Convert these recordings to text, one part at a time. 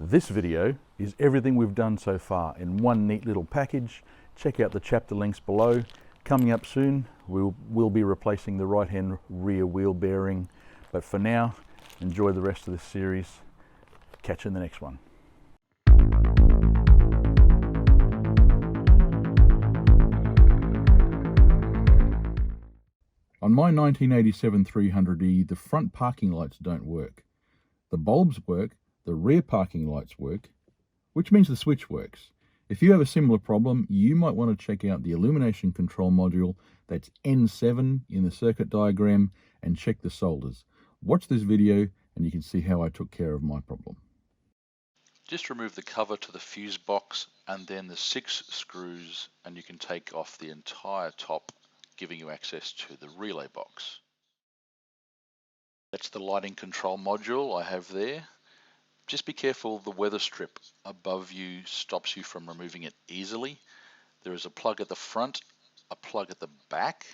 This video is everything we've done so far in one neat little package. Check out the chapter links below. Coming up soon, we'll be replacing the right-hand rear wheel bearing. But for now, enjoy the rest of this series. Catch you in the next one. On my 1987 300E, the front parking lights don't work. The bulbs work, the rear parking lights work, which means the switch works. If you have a similar problem, you might want to check out the Illumination control module, that's N7 in the circuit diagram, and check the solders. Watch this video and you can see how I took care of my problem. Just remove the cover to the fuse box and then the 6 screws, and you can take off the entire top, giving you access to the relay box. That's the lighting control module I have there. Just be careful, the weather strip above you stops you from removing it easily. There is a plug at the front, a plug at the back,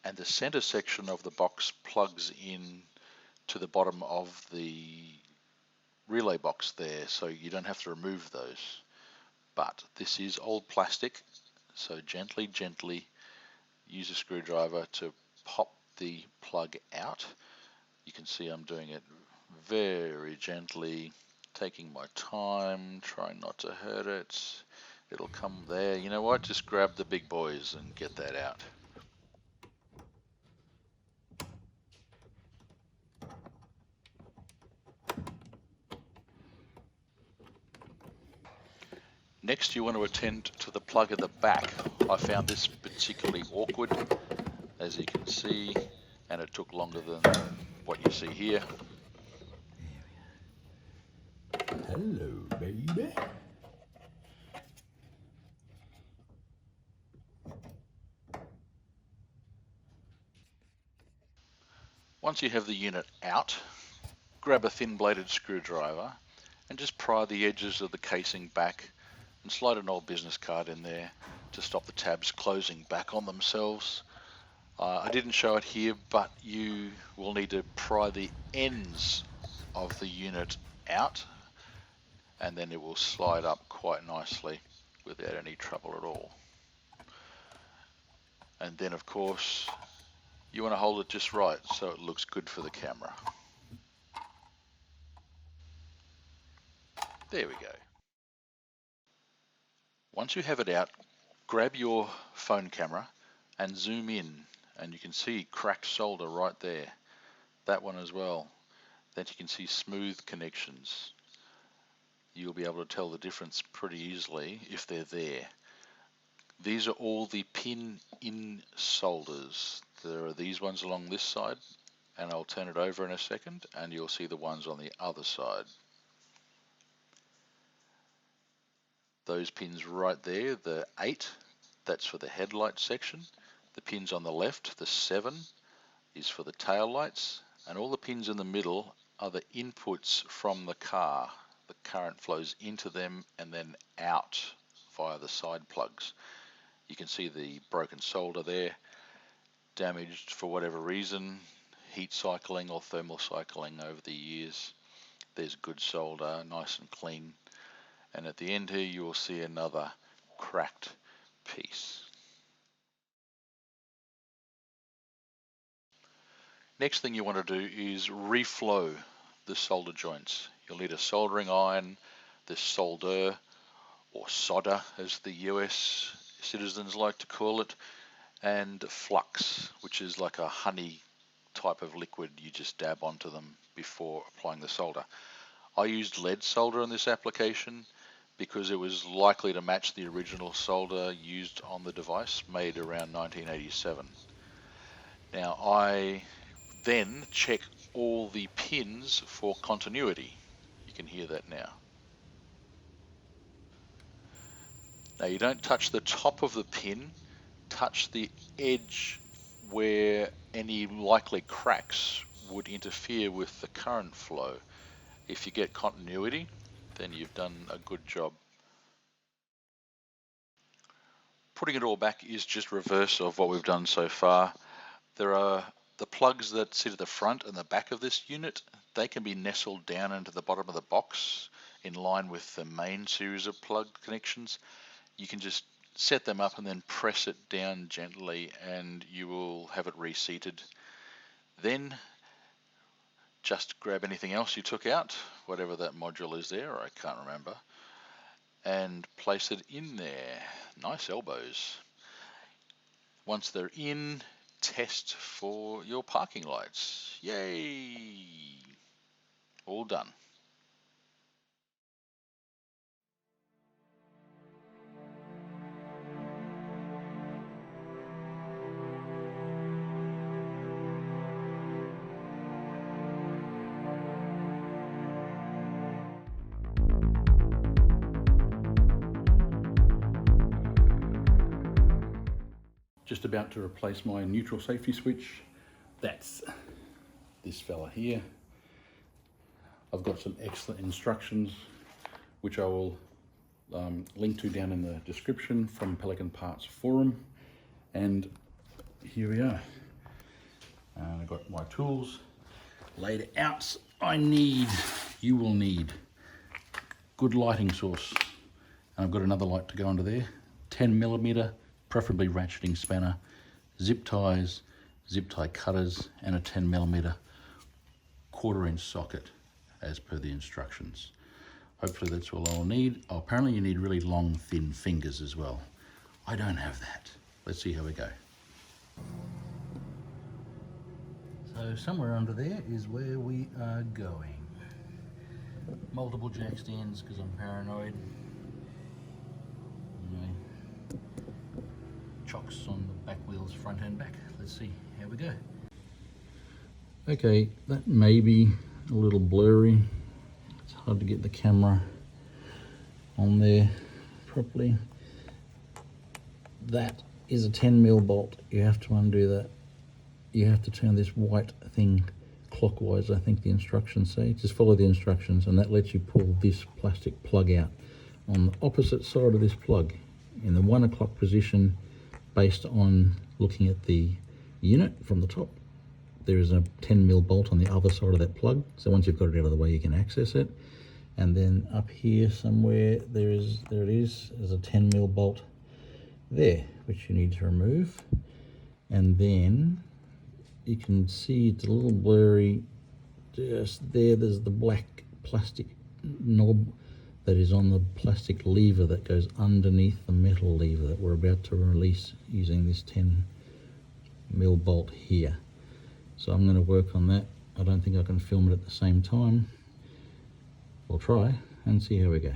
and the center section of the box plugs in to the bottom of the relay box there, so you don't have to remove those. But this is old plastic, so gently use a screwdriver to pop the plug out. You can see I'm doing it very gently, taking my time, trying not to hurt it. It'll come there. You know what? Just grab the big boys and get that out. Next, you want to attend to the plug at the back. I found this particularly awkward, as you can see, and it took longer than what you see here. Hello, baby. Once you have the unit out, grab a thin bladed screwdriver and just pry the edges of the casing back and slide an old business card in there to stop the tabs closing back on themselves. I didn't show it here, but you will need to pry the ends of the unit out, and then it will slide up quite nicely without any trouble at all. And then of course you want to hold it just right so it looks good for the camera. There we go. Once you have it out, grab your phone camera and zoom in, and you can see cracked solder right there. That one as well. Then you can see smooth connections. You'll be able to tell the difference pretty easily if they're there. These are all the pin-in solders. There are these ones along this side, and I'll turn it over in a second, and you'll see the ones on the other side. Those pins right there, the 8, that's for the headlight section. The pins on the left, the 7, is for the tail lights, and all the pins in the middle are the inputs from the car. The current flows into them and then out via the side plugs. You can see the broken solder there, damaged for whatever reason, heat cycling or thermal cycling over the years. There's good solder, nice and clean. And at the end here you will see another cracked piece. Next thing you want to do is reflow the solder joints. You'll need a soldering iron, the solder, or solder as the US citizens like to call it, and flux, which is like a honey type of liquid you just dab onto them before applying the solder. I used lead solder in this application because it was likely to match the original solder used on the device, made around 1987. Now I then check all the pins for continuity. You can hear that now. Now you don't touch the top of the pin, touch the edge where any likely cracks would interfere with the current flow. If you get continuity, then you've done a good job. Putting it all back is just reverse of what we've done so far. There are the plugs that sit at the front and the back of this unit. They can be nestled down into the bottom of the box in line with the main series of plug connections. You can just set them up and then press it down gently and you will have it reseated. Then just grab anything else you took out, whatever that module is there, I can't remember, and place it in there. Nice elbows. Once they're in, test for your parking lights. Yay! All done. Just about to replace my neutral safety switch. That's this fella here. I've got some excellent instructions which I will link to down in the description from Pelican Parts forum, and here we are. I've got my tools laid out. You will need good lighting source, and I've got another light to go under there, 10mm, preferably ratcheting spanner, zip ties, zip tie cutters, and a 10mm 1/4 inch socket as per the instructions. Hopefully that's all I'll need. Oh, apparently you need really long, thin fingers as well. I don't have that. Let's see how we go. So somewhere under there is where we are going. Multiple jack stands because I'm paranoid. Chocks on the back wheels, front and back. Let's see how we go. Okay, that may be a little blurry. It's hard to get the camera on there properly. That is a 10mm bolt. You have to undo that. You have to turn this white thing clockwise, I think the instructions say. Just follow the instructions, and that lets you pull this plastic plug out on the opposite side of this plug in the 1 o'clock position. Based on looking at the unit from the top, there is a 10mm bolt on the other side of that plug. So once you've got it out of the way, you can access it. And then up here somewhere, there it is. There's a 10mm bolt there, which you need to remove. And then you can see it's a little blurry. Just there, there's the black plastic knob that is on the plastic lever that goes underneath the metal lever that we're about to release using this 10mm bolt here. So I'm going to work on that. I don't think I can film it at the same time. We'll try and see how we go.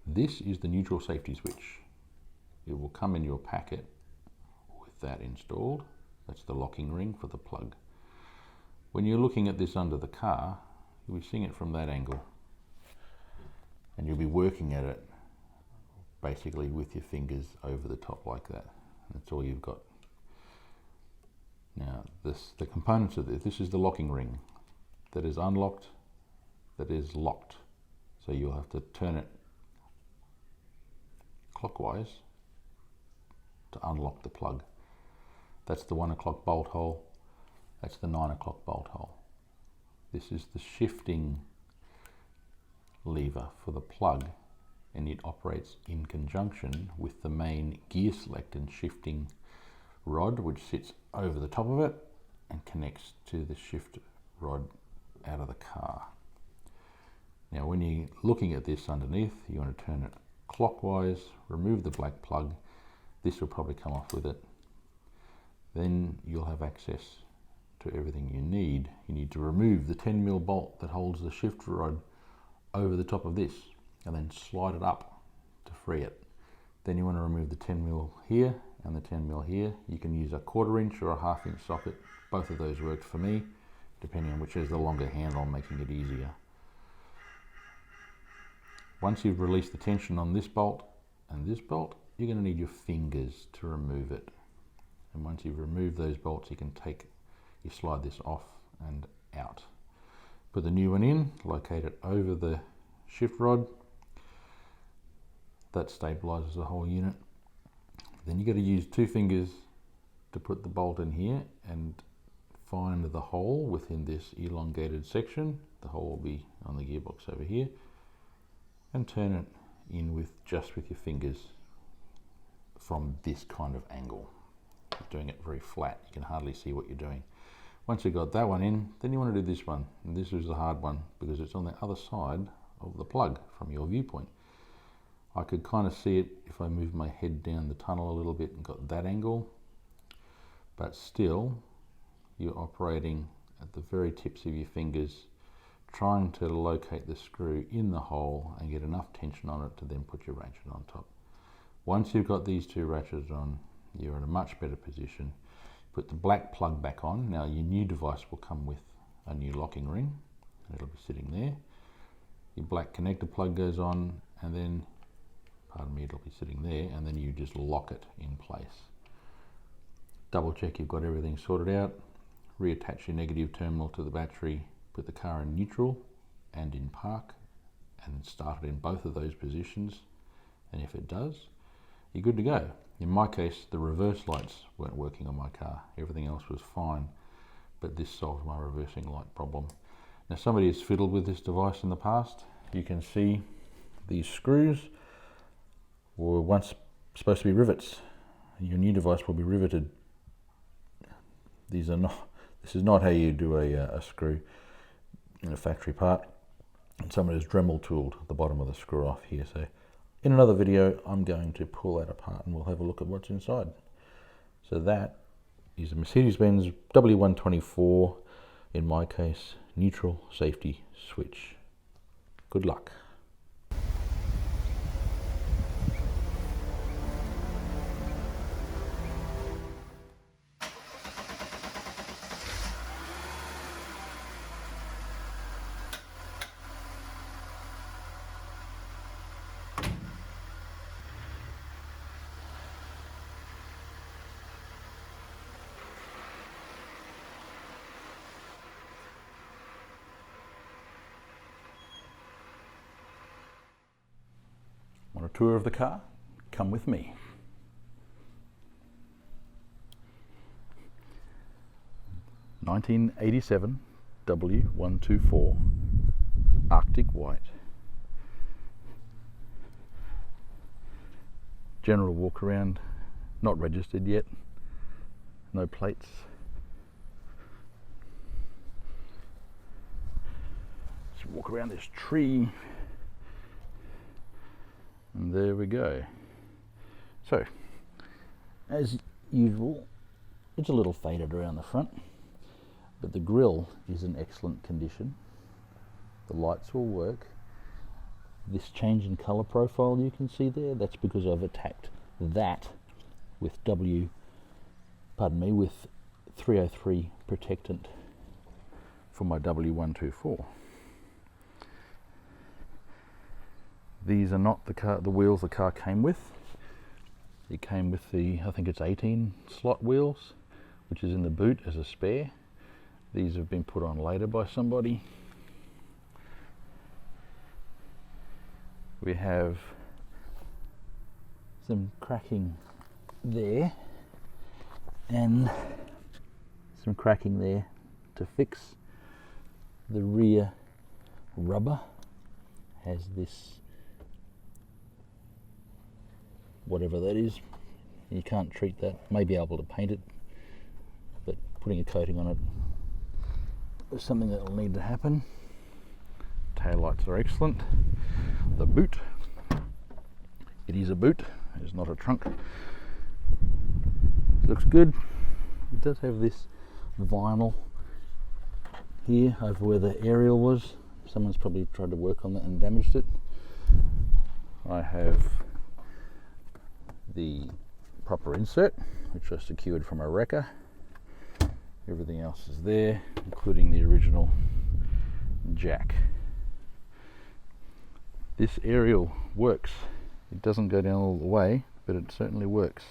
This is the neutral safety switch. It will come in your packet with that installed. That's the locking ring for the plug. When you're looking at this under the car, you'll be seeing it from that angle, and you'll be working at it basically with your fingers over the top like that. That's all you've got. Now the components of this is the locking ring that is unlocked, that is locked. So you'll have to turn it clockwise to unlock the plug. That's the 1 o'clock bolt hole. That's the 9 o'clock bolt hole. This is the shifting lever for the plug, and it operates in conjunction with the main gear select and shifting rod, which sits over the top of it and connects to the shift rod out of the car. Now when you're looking at this underneath, you want to turn it clockwise, remove the black plug. This will probably come off with it. Then you'll have access to everything you need. You need to remove the 10mm bolt that holds the shift rod over the top of this, and then slide it up to free it. Then you want to remove the 10mm here and the 10mm here. You can use a 1/4 inch or a 1/2 inch socket. Both of those worked for me, depending on which has the longer handle, making it easier. Once you've released the tension on this bolt and this bolt, you're going to need your fingers to remove it. And once you've removed those bolts, you slide this off and out. Put the new one in, locate it over the shift rod. That stabilizes the whole unit. Then you got to use 2 fingers to put the bolt in here and find the hole within this elongated section the hole will be on the gearbox over here, and turn it in with just with your fingers from this kind of angle. Doing it very flat, you can hardly see what you're doing. Once you've got that one in, then you want to do this one, and this is the hard one because it's on the other side of the plug from your viewpoint. I could kind of see it if I moved my head down the tunnel a little bit and got that angle, but still you're operating at the very tips of your fingers, trying to locate the screw in the hole and get enough tension on it to then put your ratchet on top. Once you've got these two ratchets on, you're in a much better position. Put the black plug back on. Now your new device will come with a new locking ring, and it'll be sitting there. Your black connector plug goes on, and then, pardon me, it'll be sitting there, and then you just lock it in place. Double check you've got everything sorted out. Reattach your negative terminal to the battery. Put the car in neutral and in park, and start it in both of those positions. And if it does, you're good to go. In my case, the reverse lights weren't working on my car. Everything else was fine, but this solved my reversing light problem. Now, somebody has fiddled with this device in the past. You can see these screws were once supposed to be rivets. Your new device will be riveted. This is not how you do a screw in a factory part. And someone has Dremel tooled the bottom of the screw off here. So in another video, I'm going to pull that apart and we'll have a look at what's inside. So that is a Mercedes W124, in my case, neutral safety switch. Good luck. Want a tour of the car? Come with me. (1987) W124 Arctic White. General walk around, not registered yet, no plates. Just walk around this tree. And there we go. So, as usual, it's a little faded around the front, but the grille is in excellent condition. The lights will work. This change in color profile you can see there, that's because I've attacked that with with 303 protectant for my W124. These are not the wheels the car came with. It came with the, I think it's 18 slot wheels, which is in the boot as a spare. These have been put on later by somebody. We have some cracking there and some cracking there to fix. The rear rubber has this, whatever that is, you can't treat that. May be able to paint it, but putting a coating on it is something that will need to happen. Tail lights are excellent. The boot, it is a boot, it's not a trunk. It looks good. It does have this vinyl here over where the aerial was. Someone's probably tried to work on that and damaged it. I have the proper insert, which was secured from a wrecker. Everything else is there, including the original jack. This aerial works. It doesn't go down all the way, but it certainly works.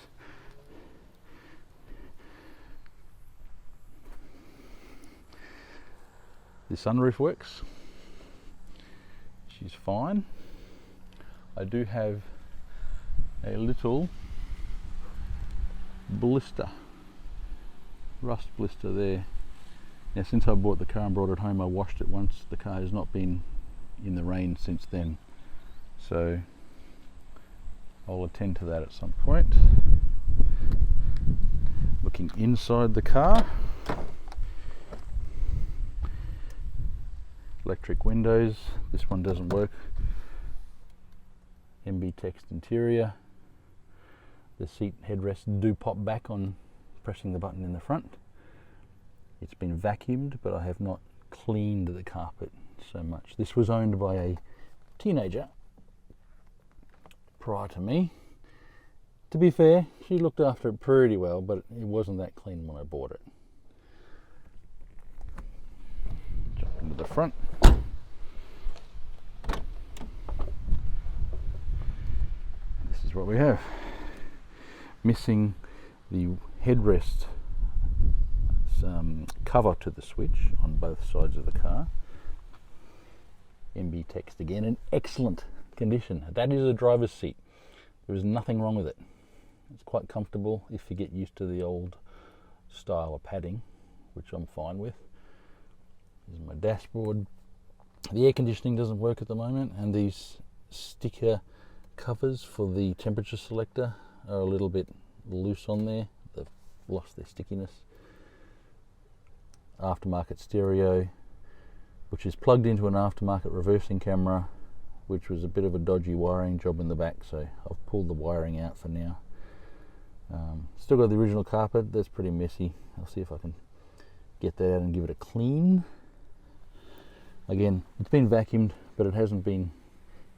The sunroof works. She's fine. I do have a little blister, rust blister there Now, since I bought the car and brought it home, I washed it once. The car has not been in the rain since then, so I'll attend to that at some point. Looking inside the car, electric windows. This one doesn't work. MB text interior. The seat headrests do pop back on pressing the button in the front. It's been vacuumed, but I have not cleaned the carpet so much. This was owned by a teenager prior to me. To be fair, she looked after it pretty well, but it wasn't that clean when I bought it. Jump into the front. This is what we have. Missing the headrest cover to the switch on both sides of the car. MB text again in excellent condition. That is a driver's seat. There is nothing wrong with it. It's quite comfortable if you get used to the old style of padding, which I'm fine with. This is my dashboard. The air conditioning doesn't work at the moment, and these sticker covers for the temperature selector are a little bit loose on there. They've lost their stickiness. Aftermarket stereo, which is plugged into an aftermarket reversing camera, which was a bit of a dodgy wiring job in the back, so I've pulled the wiring out for now. Still got the original carpet. That's pretty messy. I'll see if I can get that out and give it a clean. Again, it's been vacuumed, but it hasn't been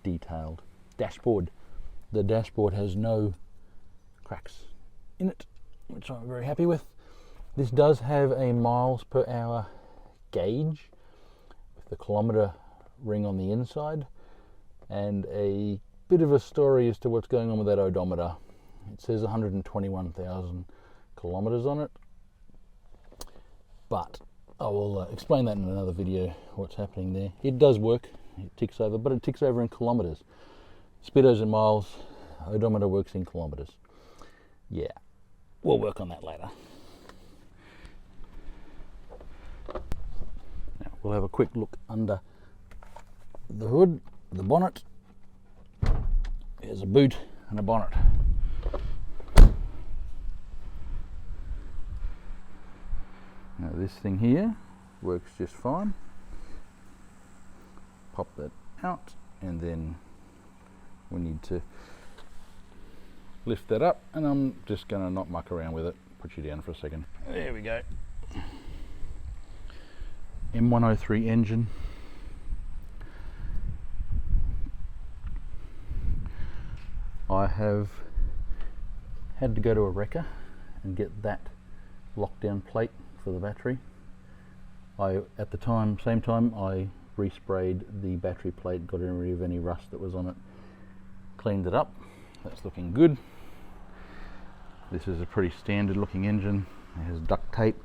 detailed. Dashboard. The dashboard has no cracks in it, which I'm very happy with. This does have a miles per hour gauge with the kilometre ring on the inside, and a bit of a story as to what's going on with that odometer. It says 121,000 kilometres on it, but I will explain that in another video, what's happening there. It does work, it ticks over, but it ticks over in kilometres. Speedo's in miles, odometer works in kilometres. Yeah, we'll work on that later. Now we'll have a quick look under the hood, the bonnet. There's a boot and a bonnet. Now this thing here works just fine. Pop that out, and then we need to lift that up, and I'm just going to not muck around with it. Put you down for a second. There we go. M103 engine. I have had to go to a wrecker and get that lockdown plate for the battery. At the same time, I resprayed the battery plate, got rid of any rust that was on it, cleaned it up. That's looking good. This is a pretty standard looking engine. It has duct tape.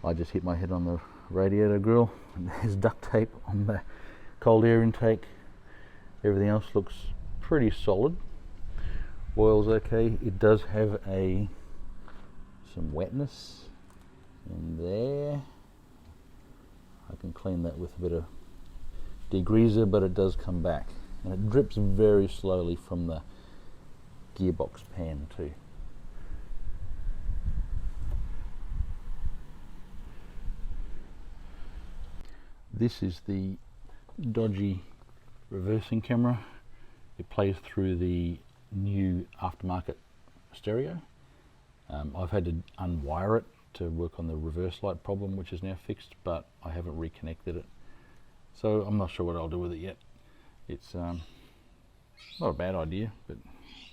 I just hit my head on the radiator grill, and there's duct tape on the cold air intake. Everything else looks pretty solid. Oil's okay. It does have some wetness in there. I can clean that with a bit of degreaser, but it does come back, and it drips very slowly from the gearbox pan too. This is the dodgy reversing camera. It plays through the new aftermarket stereo. I've had to unwire it to work on the reverse light problem, which is now fixed, but I haven't reconnected it, so I'm not sure what I'll do with it yet. It's not a bad idea, but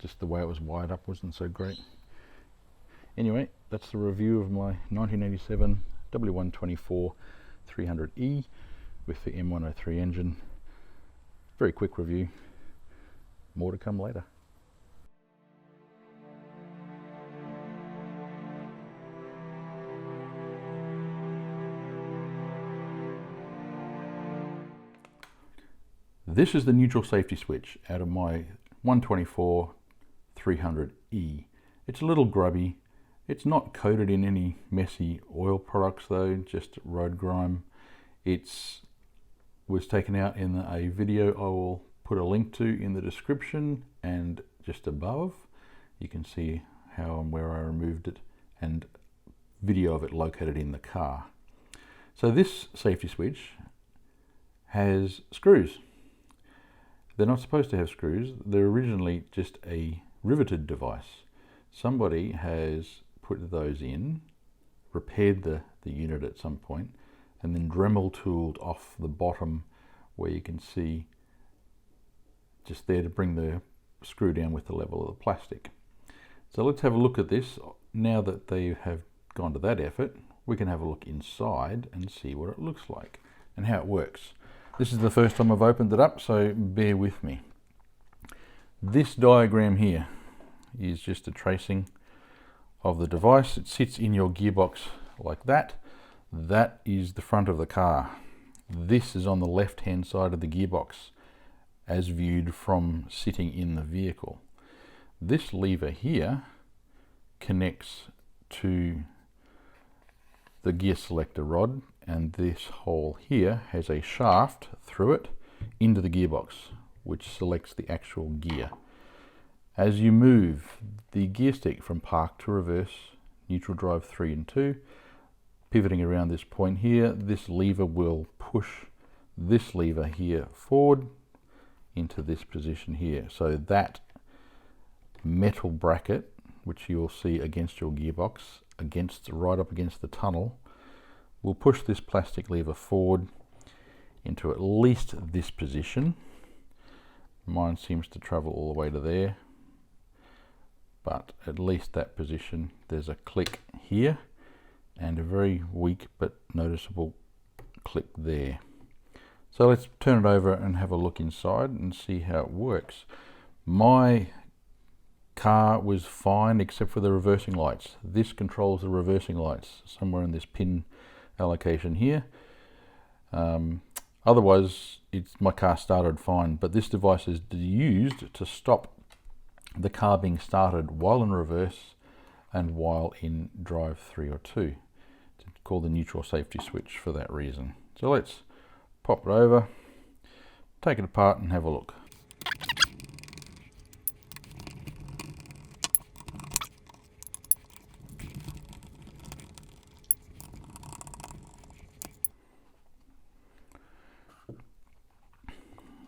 just the way it was wired up wasn't so great. Anyway, that's the review of my 1987 W124 300E with the M103 engine. Very quick review. More to come later. This is the neutral safety switch out of my 124 300E. It's a little grubby, It's not coated in any messy oil products though, just road grime. It was taken out in a video I will put a link to in the description, and just above you can see how and where I removed it, and video of it located in the car. So this safety switch has screws. They're not supposed to have screws. They're originally just a riveted device. Somebody has put those in, repaired the unit at some point, and then Dremel tooled off the bottom where you can see just there to bring the screw down with the level of the plastic. So let's have a look at this. Now that they have gone to that effort, we can have a look inside and see what it looks like and how it works. This is the first time I've opened it up, so bear with me. This diagram here is just a tracing of the device. It sits in your gearbox like that. That is the front of the car. This is on the left hand side of the gearbox as viewed from sitting in the vehicle. This lever here connects to the gear selector rod, and this hole here has a shaft through it into the gearbox, which selects the actual gear. As you move the gear stick from park to reverse, neutral, drive 3 and 2, pivoting around this point here, this lever will push this lever here forward into this position here. So that metal bracket, which you'll see against your gearbox, right up against the tunnel, will push this plastic lever forward into at least this position. Mine seems to travel all the way to there, but at least that position. There's a click here and a very weak but noticeable click there. So let's turn it over and have a look inside and see how it works. My car was fine except for the reversing lights. This controls the reversing lights somewhere in this pin allocation here. Otherwise my car started fine, but this device is used to stop the car being started while in reverse and while in drive 3 or 2. It's called the neutral safety switch for that reason. So let's pop it over, take it apart and have a look.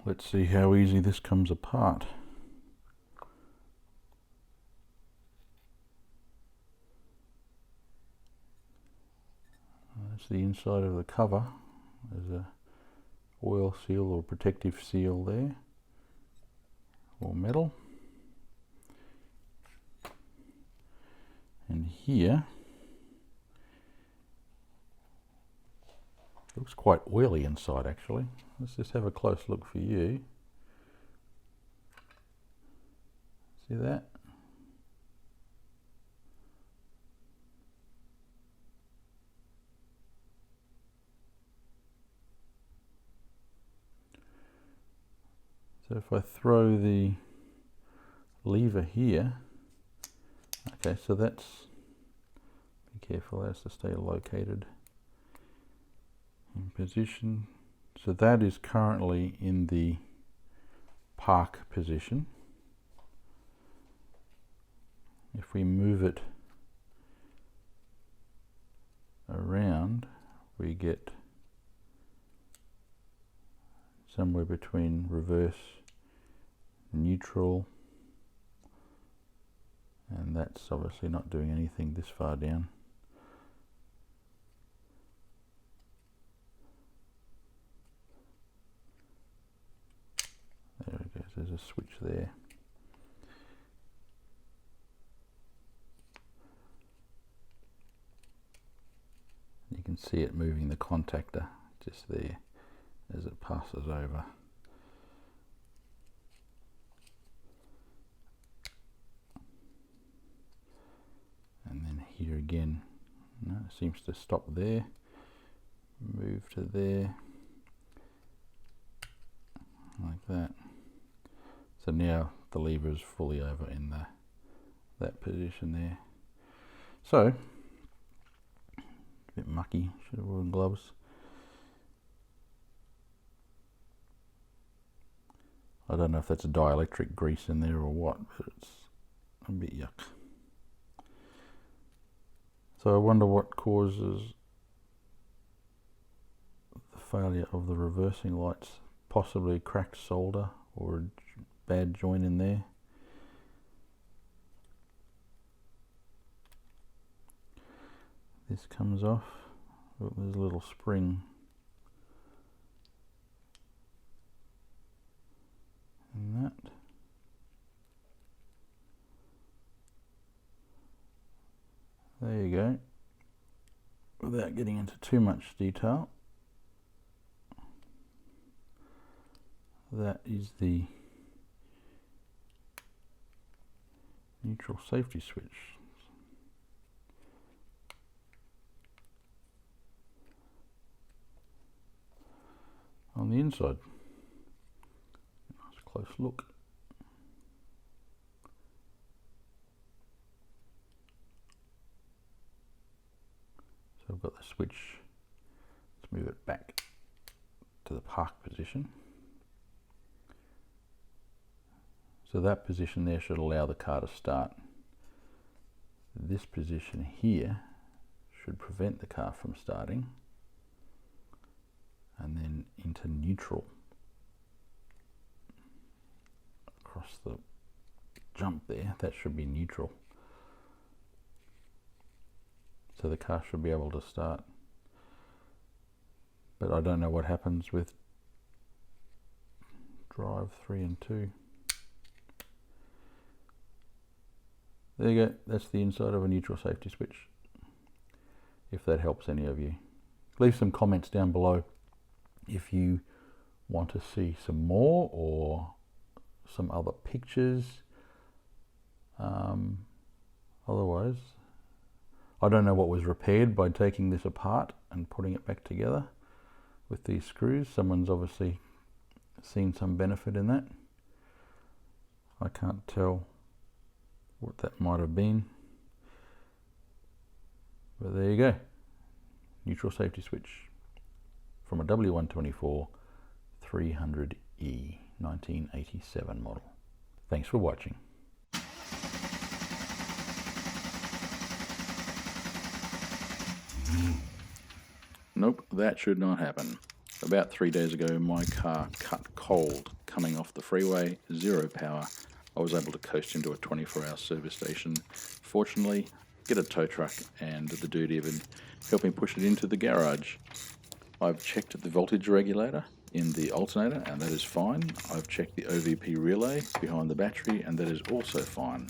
Let's see how easy this comes apart. That's the inside of the cover. There's a oil seal or protective seal there, or metal. And here, it looks quite oily inside actually. Let's just have a close look for you. See that? So if I throw the lever here, okay, so that's, be careful, that's to stay located in position. So that is currently in the park position. If we move it around, we get somewhere between reverse, neutral, and that's obviously not doing anything this far down. There it goes, there's a switch there. You can see it moving the contactor just there as it passes over. And then here again, no, it seems to stop there, move to there, like that. So now the lever is fully over in that position there. So, a bit mucky, should have worn gloves. I don't know if that's a dielectric grease in there or what, but it's a bit yuck. So I wonder what causes the failure of the reversing lights. Possibly cracked solder or a bad joint in there. This comes off. Oh, there's a little spring. And that. There you go. Without getting into too much detail, that is the neutral safety switch. On the inside. Nice close look. So I've got the switch. Let's move it back to the park position. So that position there should allow the car to start. This position here should prevent the car from starting. And then into neutral. Across the jump there, that should be neutral. So the car should be able to start. But I don't know what happens with drive 3 and 2. There you go, that's the inside of a neutral safety switch. If that helps any of you. Leave some comments down below if you want to see some more or some other pictures. Otherwise, I don't know what was repaired by taking this apart and putting it back together with these screws. Someone's obviously seen some benefit in that. I can't tell what that might have been. But there you go. Neutral safety switch from a W124 300E 1987 model. Thanks for watching. Nope, that should not happen. About 3 days ago, my car cut cold coming off the freeway, zero power. I was able to coast into a 24-hour service station. Fortunately, get a tow truck, and the dude even helped me push it into the garage. I've checked the voltage regulator in the alternator, and that is fine. I've checked the OVP relay behind the battery, and that is also fine.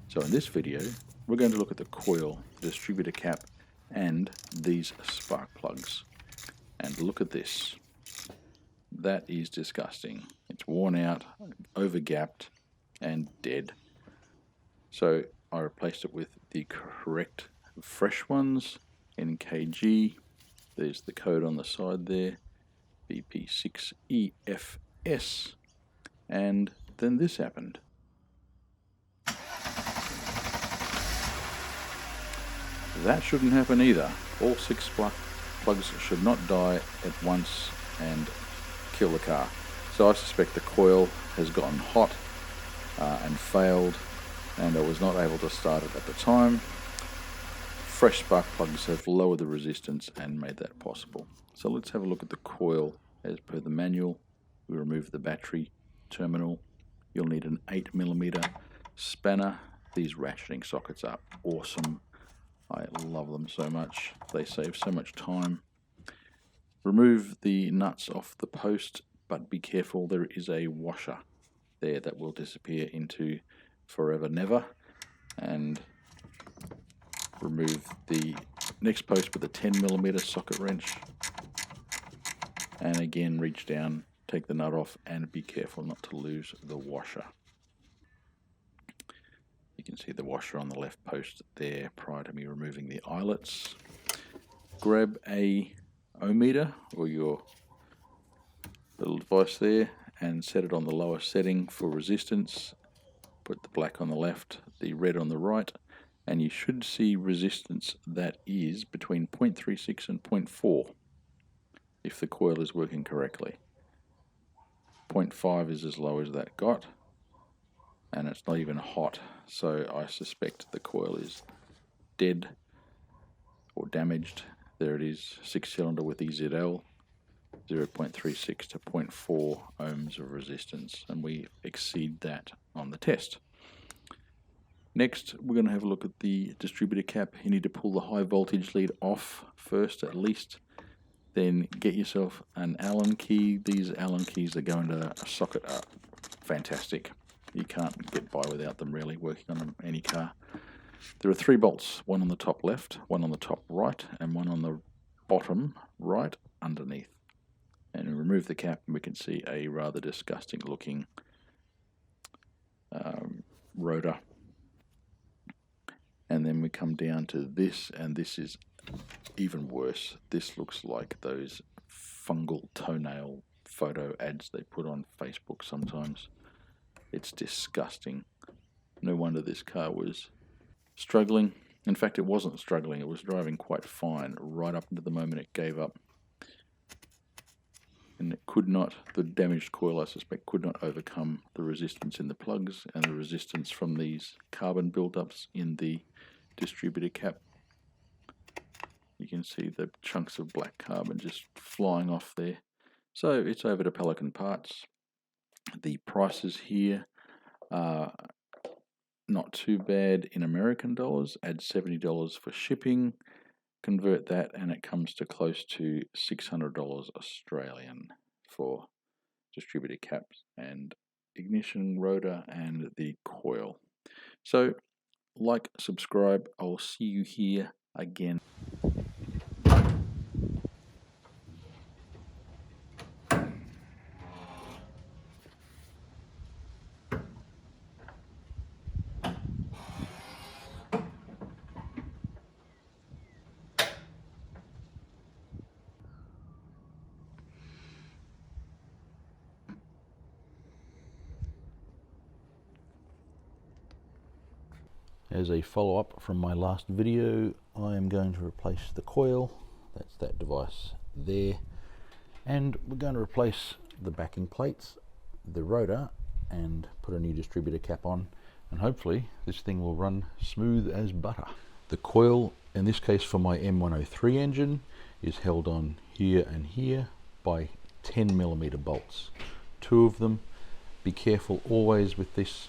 So in this video, we're going to look at the coil, distributor cap, and these spark plugs. And look at this. That is disgusting. It's worn out, over-gapped, and dead. So I replaced it with the correct fresh ones in kg. There's the code on the side there, BP6EFS. And then this happened. That shouldn't happen either. All 6 spark plugs should not die at once and kill the car. So I suspect the coil has gotten hot and failed, and I was not able to start it at the time. Fresh spark plugs have lowered the resistance and made that possible. So let's have a look at the coil as per the manual. We remove the battery terminal. You'll need an 8mm spanner. These ratcheting sockets are awesome. I love them so much. They save so much time. Remove the nuts off the post, but be careful, there is a washer there that will disappear into forever never. And remove the next post with a 10mm socket wrench. And again, reach down, take the nut off, and be careful not to lose the washer. You can see the washer on the left post there prior to me removing the eyelets. Grab a ohmmeter or your little device there and set it on the lower setting for resistance. Put the black on the left, the red on the right, and you should see resistance that is between 0.36 and 0.4 if the coil is working correctly. 0.5 is as low as that got, and it's not even hot, so I suspect the coil is dead or damaged. There it is, 6-cylinder with EZL, 0.36 to 0.4 ohms of resistance, and we exceed that on the test. Next, we're going to have a look at the distributor cap. You need to pull the high voltage lead off first at least, then get yourself an Allen key. These Allen keys that go into a socket are fantastic. You can't get by without them really, working on any car. There are 3 bolts, one on the top left, one on the top right, and one on the bottom right underneath. And we remove the cap and we can see a rather disgusting looking rotor. And then we come down to this, and this is even worse. This looks like those fungal toenail photo ads they put on Facebook sometimes. It's disgusting. No wonder this car was struggling. In fact, it wasn't struggling, it was driving quite fine right up until the moment it gave up. And it could not, the damaged coil I suspect, could not overcome the resistance in the plugs and the resistance from these carbon buildups in the distributor cap. You can see the chunks of black carbon just flying off there. So it's over to Pelican Parts. The prices here are not too bad in American dollars. Add $70 for shipping, convert that, and it comes to close to $600 Australian for distributor caps and ignition rotor and the coil. So like, subscribe. I'll see you here again. As a follow-up from my last video, I am going to replace the coil. That's that device there. And we're going to replace the backing plates, the rotor, and put a new distributor cap on. And hopefully this thing will run smooth as butter. The coil, in this case for my M103 engine, is held on here and here by 10mm bolts. 2 of them. Be careful always with this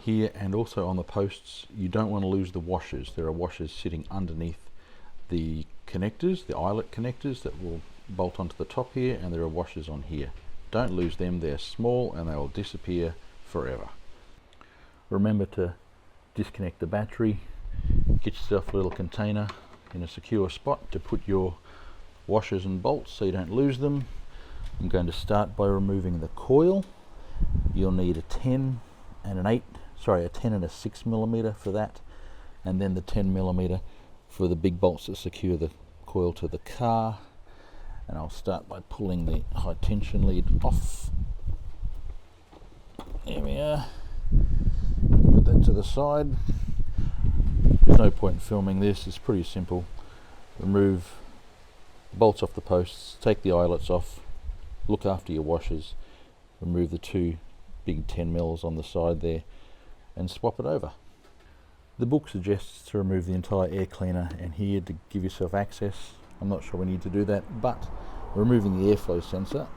here, and also on the posts. You don't want to lose the washers. There are washers sitting underneath the connectors, the eyelet connectors that will bolt onto the top here, and there are washers on here. Don't lose them. They're small and they will disappear forever. Remember to disconnect the battery, get yourself a little container in a secure spot to put your washers and bolts so you don't lose them. I'm going to start by removing the coil. You'll need a 10 and a 6mm for that, and then the 10mm for the big bolts that secure the coil to the car. And I'll start by pulling the high tension lead off. There we are. Put that to the side. There's no point in filming this, it's pretty simple. Remove the bolts off the posts, take the eyelets off, look after your washers, remove the 2 big 10mm on the side there, and swap it over. The book suggests to remove the entire air cleaner and here to give yourself access. I'm not sure we need to do that, but removing the airflow sensor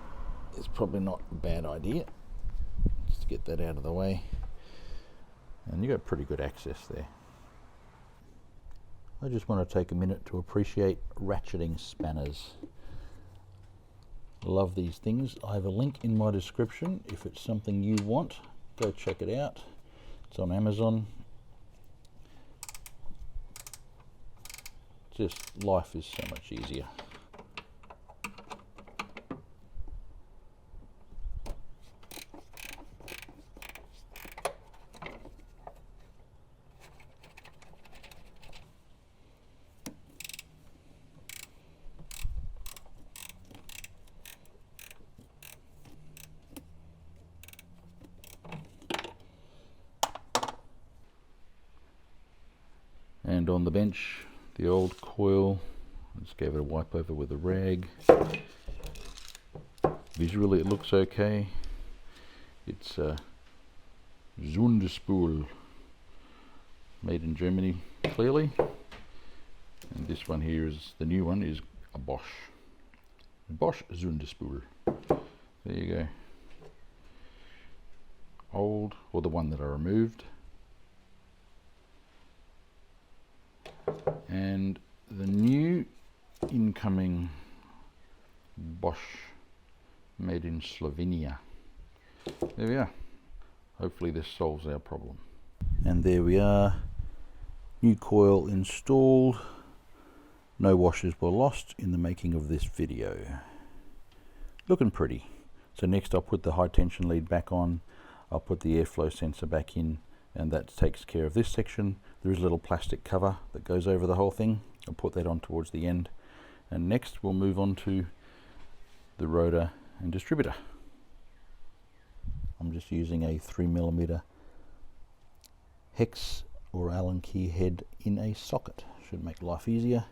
is probably not a bad idea. Just get that out of the way, and you've got pretty good access there. I just want to take a minute to appreciate ratcheting spanners. Love these things. I have a link in my description. If it's something you want, go check it out. It's on Amazon. Just life is so much easier. And on the bench, the old coil. Just gave it a wipe over with a rag. Visually it looks okay. It's a Zundespool, made in Germany clearly. And this one here is, the new one is a Bosch Zundespool. There you go. Old, or the one that I removed. And the new incoming Bosch, made in Slovenia. There we are. Hopefully this solves our problem. And there we are. New coil installed. No washers were lost in the making of this video. Looking pretty. So next I'll put the high tension lead back on. I'll put the airflow sensor back in, and that takes care of this section. There is a little plastic cover that goes over the whole thing. I'll put that on towards the end. And next we'll move on to the rotor and distributor. I'm just using a 3mm hex or Allen key head in a socket. Should make life easier.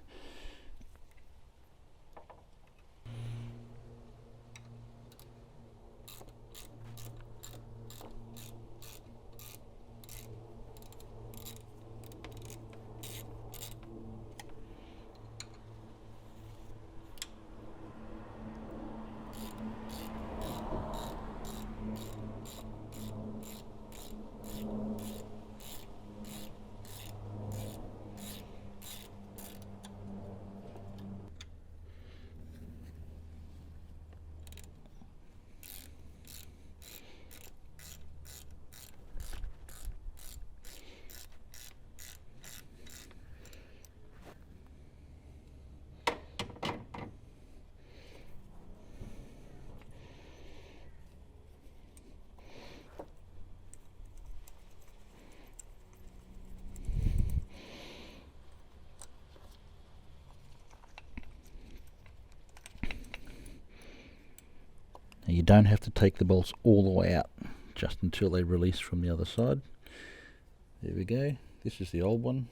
Now you don't have to take the bolts all the way out, just until they release from the other side. There we go. This is the old one.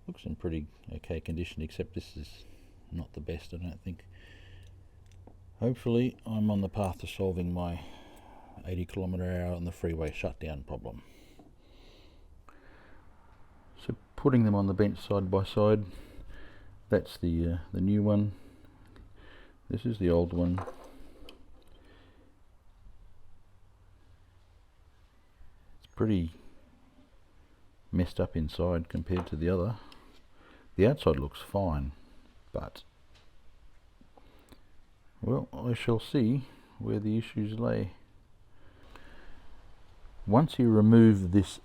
Looks in pretty okay condition, except this is not the best, I don't think. Hopefully I'm on the path to solving my 80 km/h on the freeway shutdown problem. So putting them on the bench side by side, that's the new one. This is the old one. Pretty messed up inside compared to the other. The outside looks fine, but well, I shall see where the issues lay. Once you remove this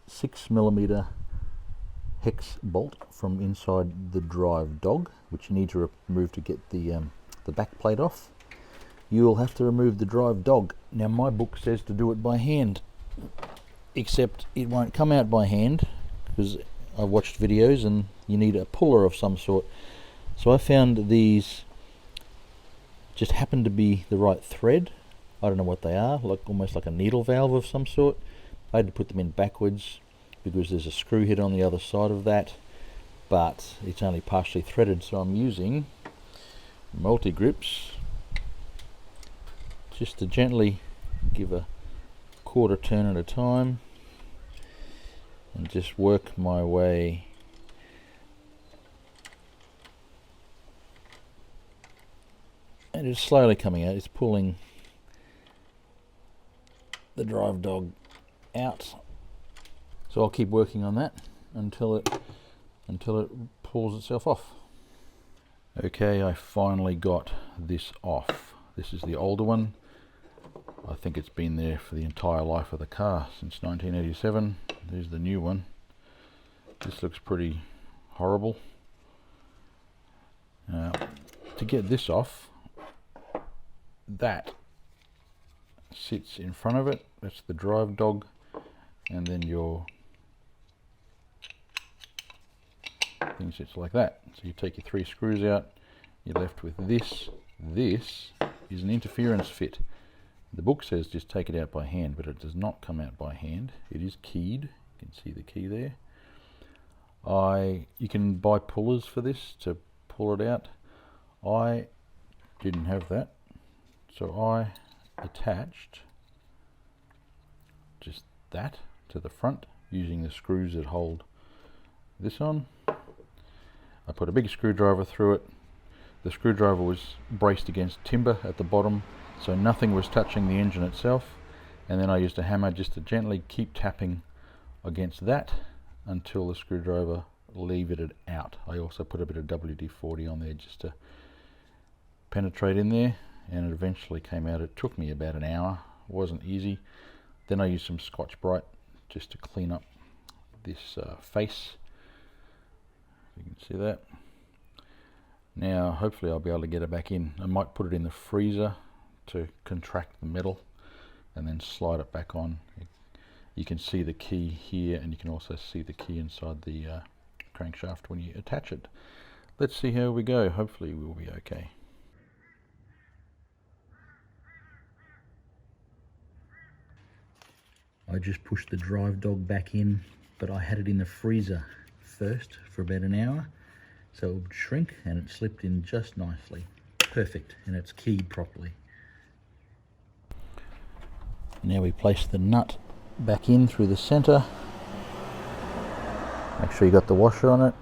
6mm hex bolt from inside the drive dog, which you need to remove to get the back plate off, you will have to remove the drive dog. Now my book says to do it by hand, except it won't come out by hand, because I've watched videos and you need a puller of some sort. So I found these just happen to be the right thread. I don't know what they are, like almost like a needle valve of some sort. I had to put them in backwards because there's a screw head on the other side of that, but it's only partially threaded, so I'm using multi-grips just to gently give a quarter turn at a time and just work my way and it's slowly coming out. It's pulling the drive dog out, so I'll keep working on that until it pulls itself off. Okay, I finally got this off. This is the older one. I think it's been there for the entire life of the car, since 1987. There's the new one. This looks pretty horrible. Now, to get this off, that sits in front of it. That's the drive dog, and then your thing sits like that. So you take your 3 screws out, you're left with this. This is an interference fit. The book says just take it out by hand, but it does not come out by hand. It is keyed. You can see the key there. You can buy pullers for this to pull it out. I didn't have that, so I attached just that to the front using the screws that hold this on. I put a big screwdriver through it. The screwdriver was braced against timber at the bottom, so nothing was touching the engine itself, and then I used a hammer just to gently keep tapping against that until the screwdriver levered it out. I also put a bit of WD-40 on there just to penetrate in there, and it eventually came out. It took me about an hour. It wasn't easy. Then I used some Scotch-Brite just to clean up this face. You can see that. Now hopefully I'll be able to get it back in. I might put it in the freezer to contract the metal and then slide it back on. You can see the key here, and you can also see the key inside the crankshaft when you attach it. Let's see how we go. Hopefully we'll be okay. I just pushed the drive dog back in, but I had it in the freezer first for about an hour, so it would shrink, and it slipped in just nicely. Perfect, and it's keyed properly. Now we place the nut back in through the center. Make sure you got the washer on it.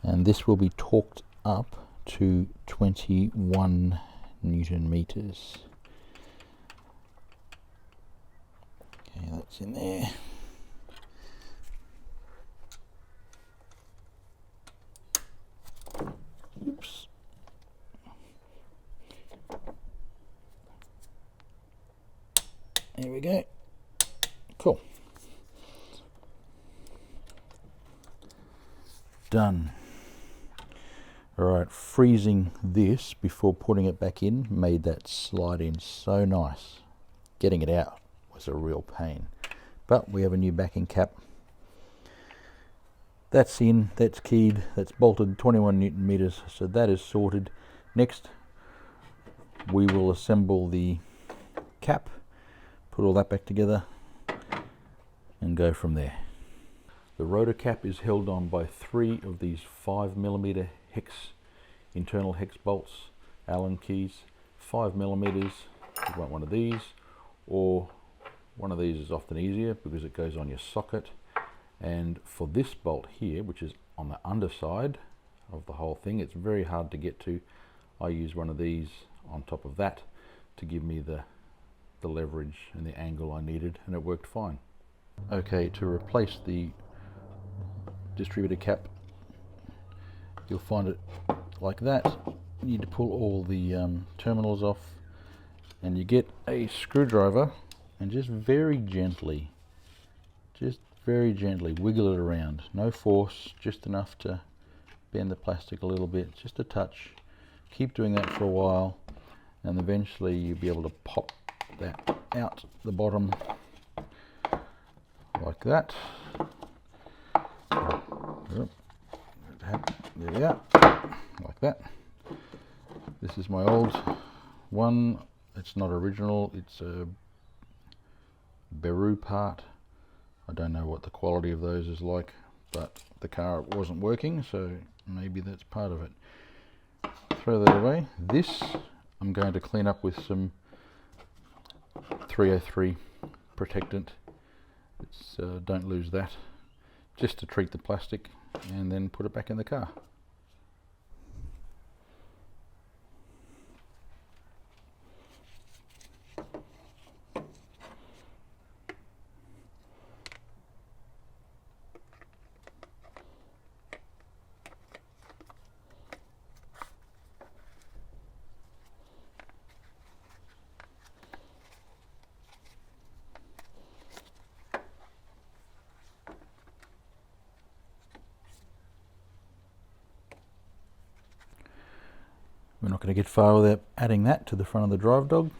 And this will be torqued up to 21 Newton meters. Okay, that's in there. Oops. There we go. Cool. Done. Alright, freezing this before putting it back in made that slide in so nice. Getting it out was a real pain. But we have a new backing cap. That's in, that's keyed, that's bolted 21 Newton meters, so that is sorted. Next, we will assemble the cap, put all that back together, and go from there. The rotor cap is held on by 3 of these 5mm hex, internal hex bolts, Allen keys, 5mm. You want one of these, or one of these is often easier because it goes on your socket. And for this bolt here, which is on the underside of the whole thing, it's very hard to get to. I use one of these on top of that to give me the leverage and the angle I needed, and it worked fine. Okay, to replace the distributor cap, you'll find it like that. You need to pull all the terminals off, and you get a screwdriver and just very gently wiggle it around. No force, just enough to bend the plastic a little bit, just a touch. Keep doing that for a while, and eventually you'll be able to pop that out the bottom like that. There we are, like that. This is my old one. It's not original, it's a Beru part. I don't know what the quality of those is like, but the car wasn't working, so maybe that's part of it. Throw that away. This I'm going to clean up with some 303 protectant. It's, don't lose that, just to treat the plastic and then put it back in the car. We're not going to get far without adding that to the front of the drive dog.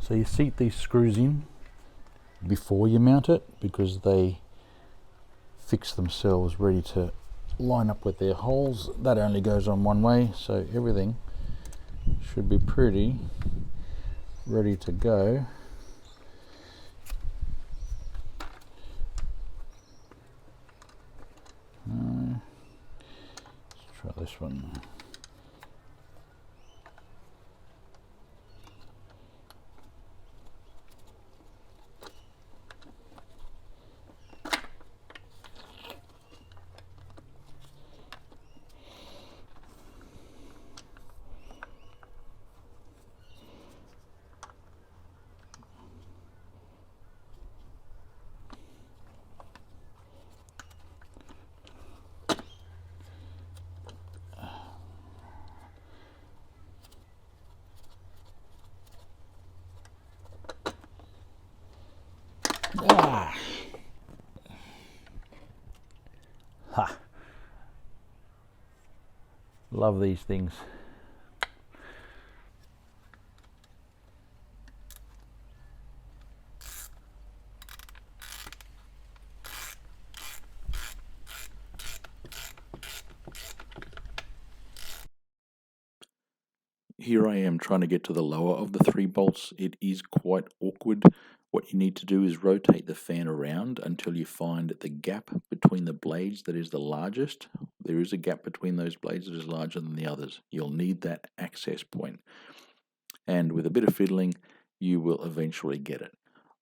So you seat these screws in before you mount it, because they fix themselves ready to line up with their holes. That only goes on one way, so everything should be pretty ready to go. Let's try this one. Ah. Ha. Love these things. Here I am trying to get to the lower of the 3 bolts. It is quite awkward. What you need to do is rotate the fan around until you find the gap between the blades that is the largest. There is a gap between those blades that is larger than the others. You'll need that access point. And with a bit of fiddling, you will eventually get it.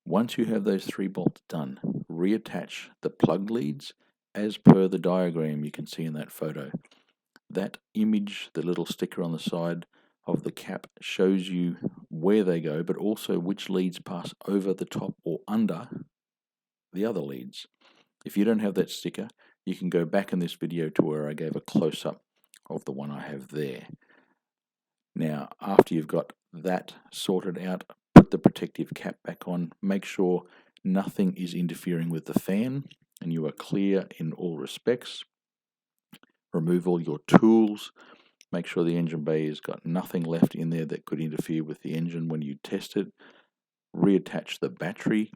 Once you have those 3 bolts done, reattach the plug leads as per the diagram you can see in that photo. That image, the little sticker on the side of the cap, shows you where they go, but also which leads pass over the top or under the other leads. If you don't have that sticker, you can go back in this video to where I gave a close-up of the one I have there. Now, after you've got that sorted out, put the protective cap back on, make sure nothing is interfering with the fan and you are clear in all respects. Remove all your tools. Make sure the engine bay has got nothing left in there that could interfere with the engine when you test it. Reattach the battery.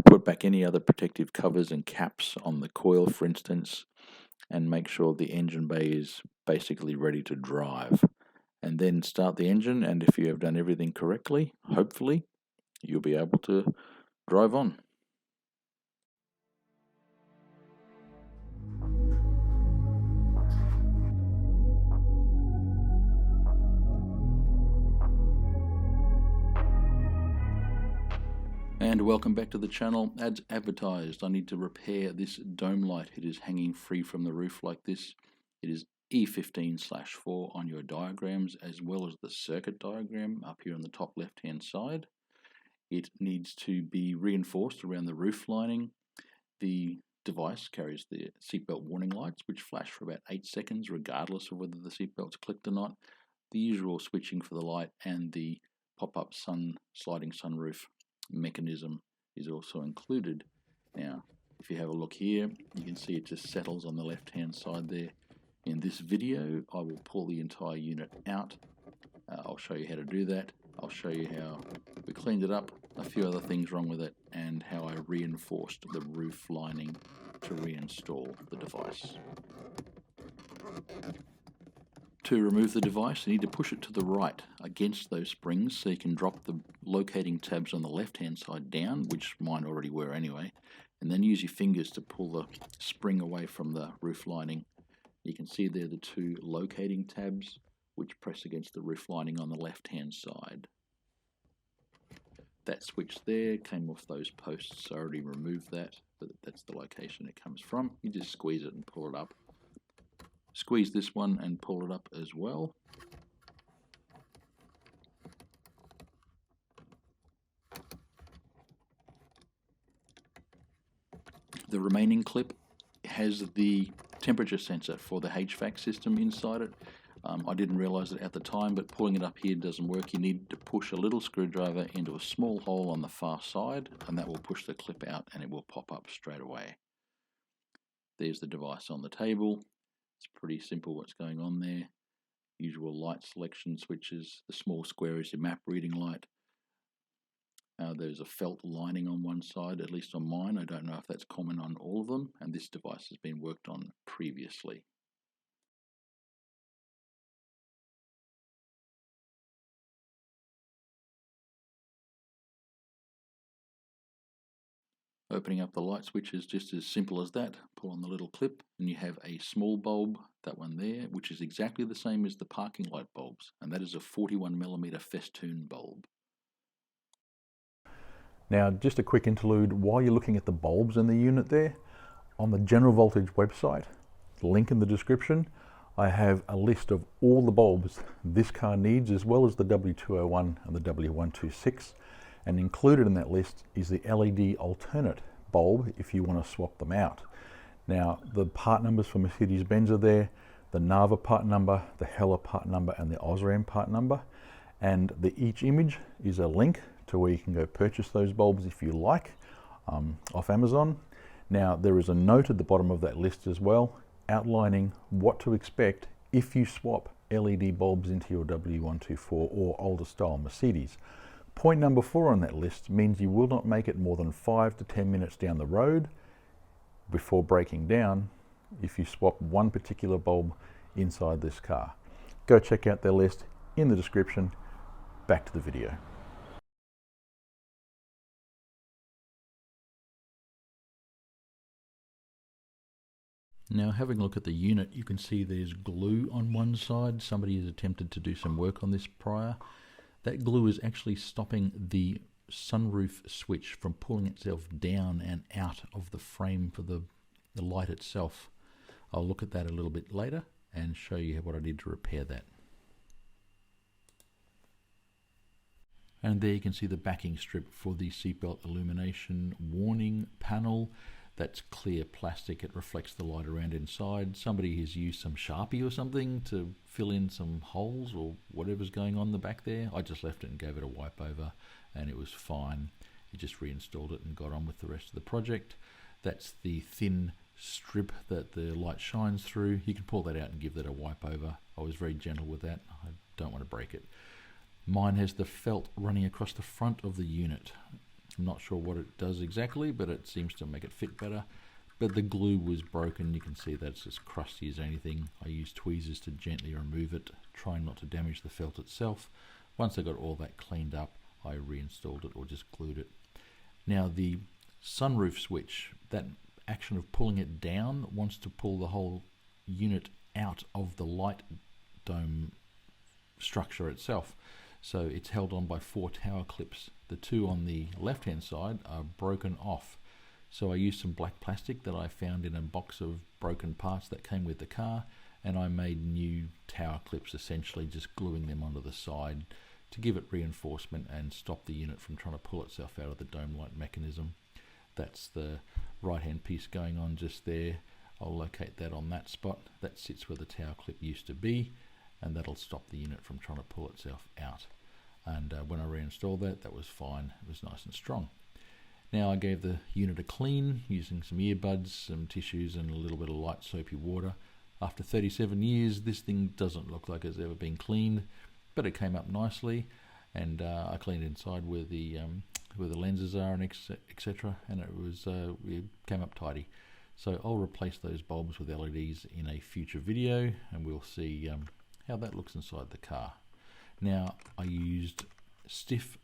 Put back any other protective covers and caps on the coil, for instance, and make sure the engine bay is basically ready to drive. And then start the engine, and if you have done everything correctly, hopefully, you'll be able to drive on. And welcome back to the channel. As advertised, I need to repair this dome light. It is hanging free from the roof like this. It is E15/4 on your diagrams, as well as the circuit diagram up here on the top left hand side. It needs to be reinforced around the roof lining. The device carries the seatbelt warning lights, which flash for about 8 seconds regardless of whether the seatbelt's clicked or not. The usual switching for the light and the pop-up sliding sunroof mechanism is also included. Now, if you have a look here, you can see it just settles on the left hand side there. In this video, I will pull the entire unit out. I'll show you how to do that. I'll show you how we cleaned it up, a few other things wrong with it, and how I reinforced the roof lining to reinstall the device. To remove the device, you need to push it to the right against those springs so you can drop the locating tabs on the left hand side down, which mine already were anyway, and then use your fingers to pull the spring away from the roof lining. You can see there the 2 locating tabs which press against the roof lining on the left hand side. That switch there came off those posts, so I already removed that, but that's the location it comes from. You just squeeze it and pull it up. Squeeze this one and pull it up as well. The remaining clip has the temperature sensor for the HVAC system inside it. I didn't realize it at the time, but pulling it up here doesn't work. You need to push a little screwdriver into a small hole on the far side, and that will push the clip out and it will pop up straight away. There's the device on the table. It's pretty simple what's going on there. Usual light selection switches. The small square is your map reading light. There's a felt lining on one side, at least on mine. I don't know if that's common on all of them, and this device has been worked on previously. Opening up the light switch is just as simple as that. Pull on the little clip and you have a small bulb, that one there, which is exactly the same as the parking light bulbs, and that is a 41mm festoon bulb. Now, just a quick interlude while you're looking at the bulbs in the unit there. On the General Voltage website, link in the description, I have a list of all the bulbs this car needs, as well as the W201 and the W126. And included in that list is the LED alternate bulb if you want to swap them out. Now, the part numbers for Mercedes-Benz are there, the Nava part number, the Hella part number, and the Osram part number. And each image is a link to where you can go purchase those bulbs if you like, off Amazon. Now, there is a note at the bottom of that list as well, outlining what to expect if you swap LED bulbs into your W124 or older style Mercedes. Point number 4 on that list means you will not make it more than 5 to 10 minutes down the road before breaking down if you swap one particular bulb inside this car. Go check out their list in the description. Back to the video. Now, having a look at the unit, you can see there's glue on one side. Somebody has attempted to do some work on this prior. That glue is actually stopping the sunroof switch from pulling itself down and out of the frame for the light itself. I'll look at that a little bit later and show you what I did to repair that. And there you can see the backing strip for the seatbelt illumination warning panel. That's clear plastic, it reflects the light around inside. Somebody has used some Sharpie or something to fill in some holes or whatever's going on in the back there. I just left it and gave it a wipe over and it was fine. You just reinstalled it and got on with the rest of the project. That's the thin strip that the light shines through. You can pull that out and give that a wipe over. I was very gentle with that. I don't want to break it. Mine has the felt running across the front of the unit. I'm not sure what it does exactly, but it seems to make it fit better. But the glue was broken. You can see that's as crusty as anything. I used tweezers to gently remove it, trying not to damage the felt itself. Once I got all that cleaned up, I reinstalled it or just glued it. Now the sunroof switch, that action of pulling it down wants to pull the whole unit out of the light dome structure itself. So it's held on by 4 tower clips. The 2 on the left hand side are broken off. So I used some black plastic that I found in a box of broken parts that came with the car, and I made new tower clips, essentially just gluing them onto the side to give it reinforcement and stop the unit from trying to pull itself out of the dome light mechanism. That's the right hand piece going on just there. I'll locate that on that spot. That sits where the tower clip used to be, and that'll stop the unit from trying to pull itself out. And when I reinstalled that, that was fine. It was nice and strong. Now I gave the unit a clean using some earbuds, some tissues and a little bit of light soapy water. After 37 years, this thing doesn't look like it's ever been cleaned, but it came up nicely, and I cleaned inside where the lenses are and etc. And it came up tidy. So I'll replace those bulbs with LEDs in a future video, and we'll see how that looks inside the car. Now I used stiff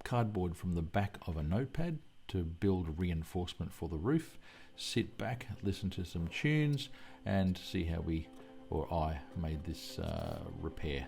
cardboard from the back of a notepad to build reinforcement for the roof. Sit back, listen to some tunes, and see how I made this repair.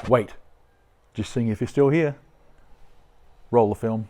Wait, just seeing if you're still here. Roll the film.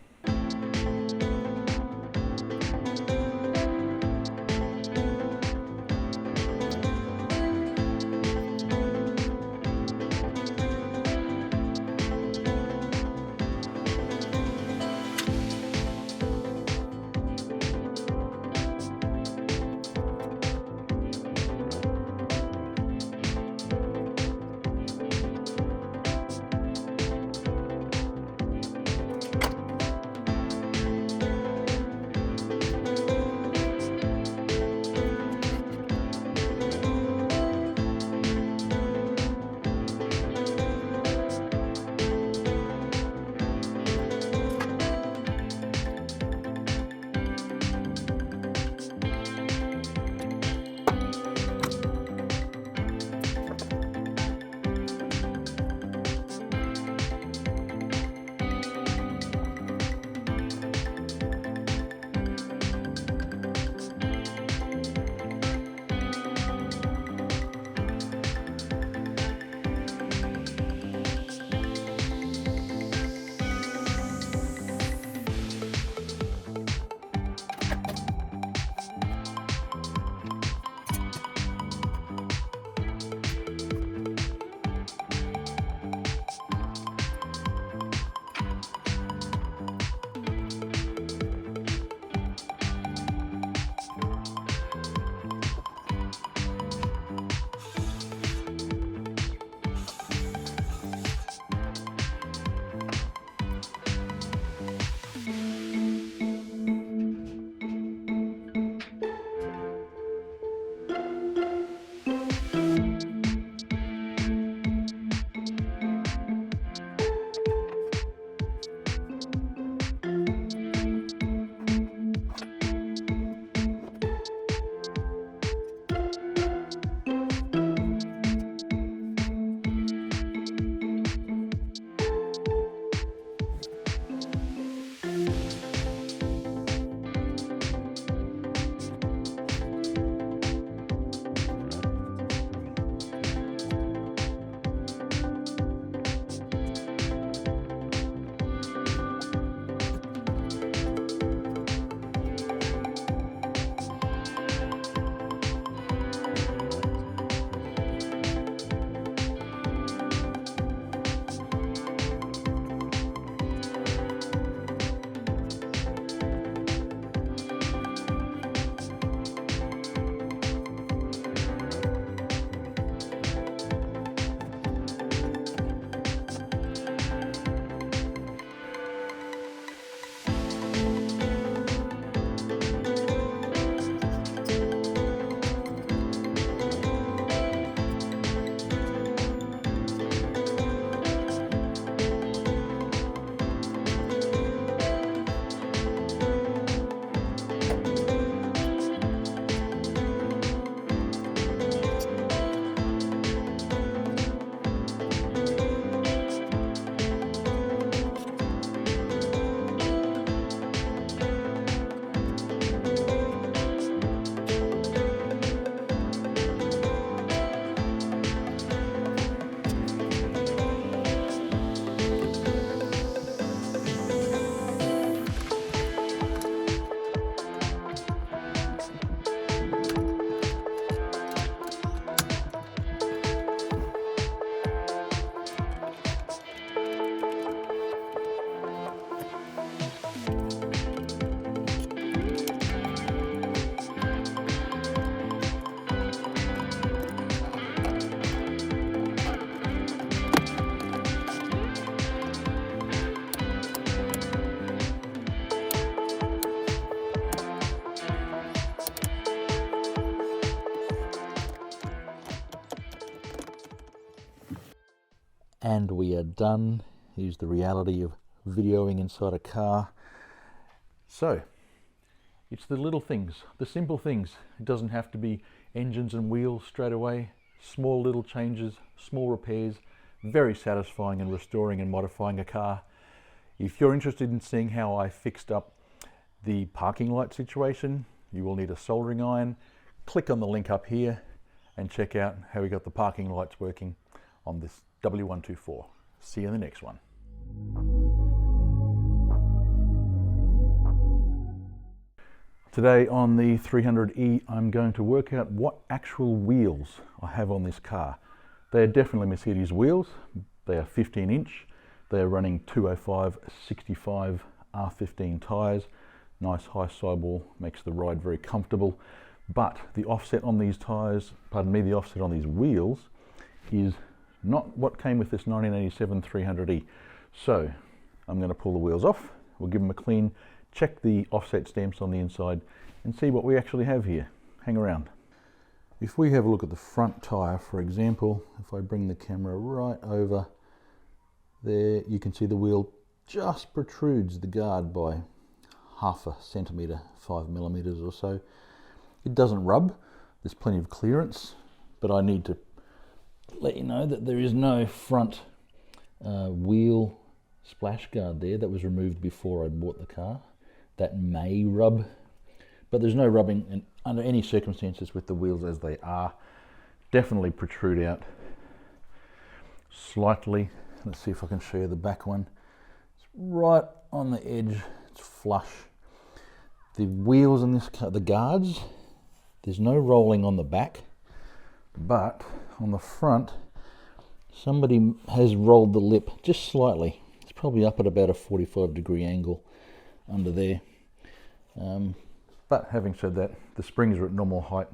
And we are done. Here's the reality of videoing inside a car. So, it's the little things, the simple things. It doesn't have to be engines and wheels straight away. Small little changes, small repairs, very satisfying in restoring and modifying a car. If you're interested in seeing how I fixed up the parking light situation, you will need a soldering iron. Click on the link up here and check out how we got the parking lights working. on this W124. See you in the next one. Today on the 300E, I'm going to work out what actual wheels I have on this car. They are definitely Mercedes wheels. They are 15-inch. They are running 205/65 R15 tyres. Nice high sidewall, makes the ride very comfortable. But the offset on these tyres, pardon me, the offset on these wheels is not what came with this 1987 300E. So I'm going to pull the wheels off. We'll give them a clean, check the offset stamps on the inside and see what we actually have here. Hang around. If we have a look at the front tyre, for example, if I bring the camera right over there, you can see the wheel just protrudes the guard by half a centimetre, 5 millimetres or so. It doesn't rub, there's plenty of clearance, but I need to let you know that there is no front wheel splash guard there. That was removed before I bought the car. That may rub, but there's no rubbing under any circumstances with the wheels as they are. Definitely protrude out slightly. Let's see if I can show you the back one. It's right on the edge, it's flush. The wheels in this car, the guards, there's no rolling on the back, but on the front, somebody has rolled the lip just slightly. It's probably up at about a 45-degree angle under there. But having said that, the springs are at normal height,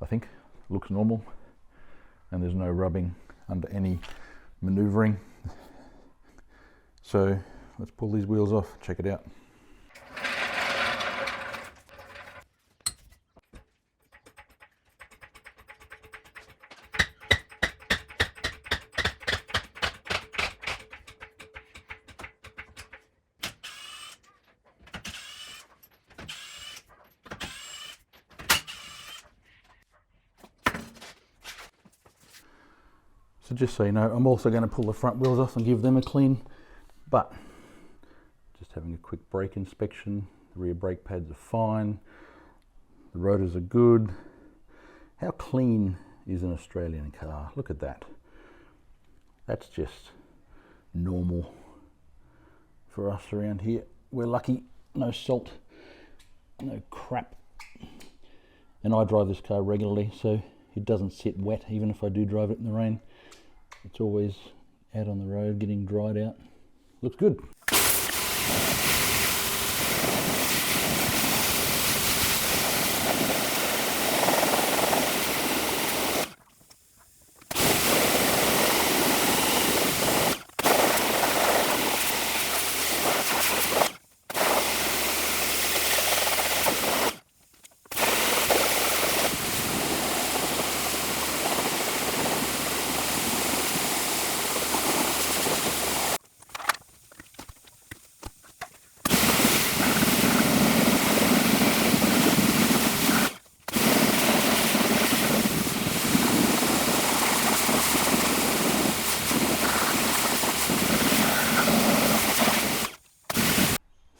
I think. Looks normal, and there's no rubbing under any maneuvering. So let's pull these wheels off, check it out. So just so you know, I'm also going to pull the front wheels off and give them a clean, but just having a quick brake inspection. The rear brake pads are fine, the rotors are good. How clean is an Australian car? Look at that. That's just normal for us around here. We're lucky, no salt, no crap. And I drive this car regularly, so it doesn't sit wet even if I do drive it in the rain. It's always out on the road getting dried out. Looks good.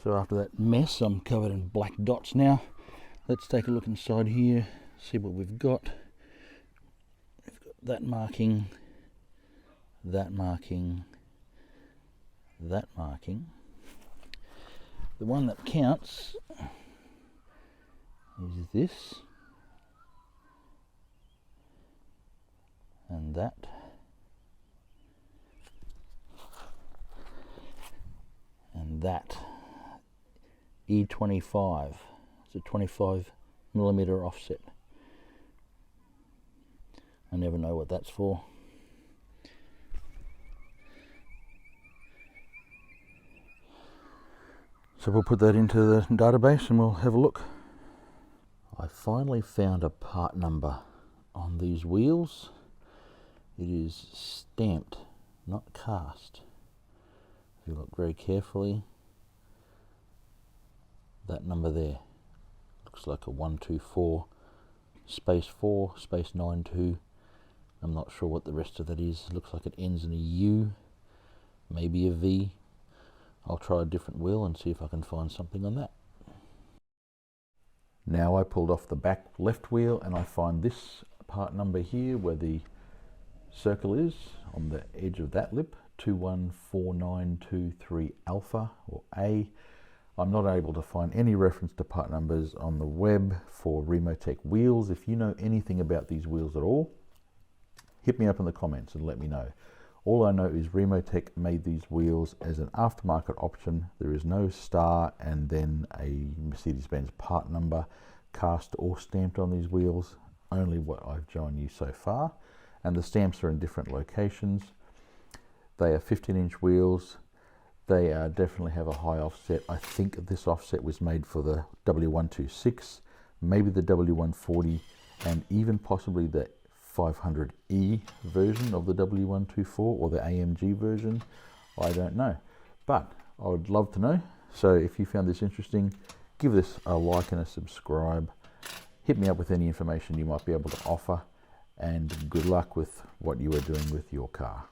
So after that mess, I'm covered in black dots now. Let's take a look inside here, see what we've got. We've got that marking, that marking, that marking. The one that counts is this, and that, and that. E25, it's a 25mm offset. I never know what that's for. So we'll put that into the database and we'll have a look. I finally found a part number on these wheels. It is stamped, not cast. If you look very carefully, that number there looks like a 124 space 4 space 92. I'm not sure what the rest of that is. It looks like it ends in a U, maybe a V. I'll try a different wheel and see if I can find something on that. Now I pulled off the back left wheel and I find this part number here where the circle is on the edge of that lip, 214923 alpha or A. I'm not able to find any reference to part numbers on the web for Remotech wheels. If you know anything about these wheels at all, hit me up in the comments and let me know. All I know is Remotech made these wheels as an aftermarket option. There is no star and then a Mercedes-Benz part number cast or stamped on these wheels, only what I've shown you so far. And the stamps are in different locations. They are 15-inch wheels. They definitely have a high offset. I think this offset was made for the W126, maybe the W140, and even possibly the 500E version of the W124 or the AMG version. I don't know, but I would love to know. So if you found this interesting, give this a like and a subscribe. Hit me up with any information you might be able to offer, and good luck with what you are doing with your car.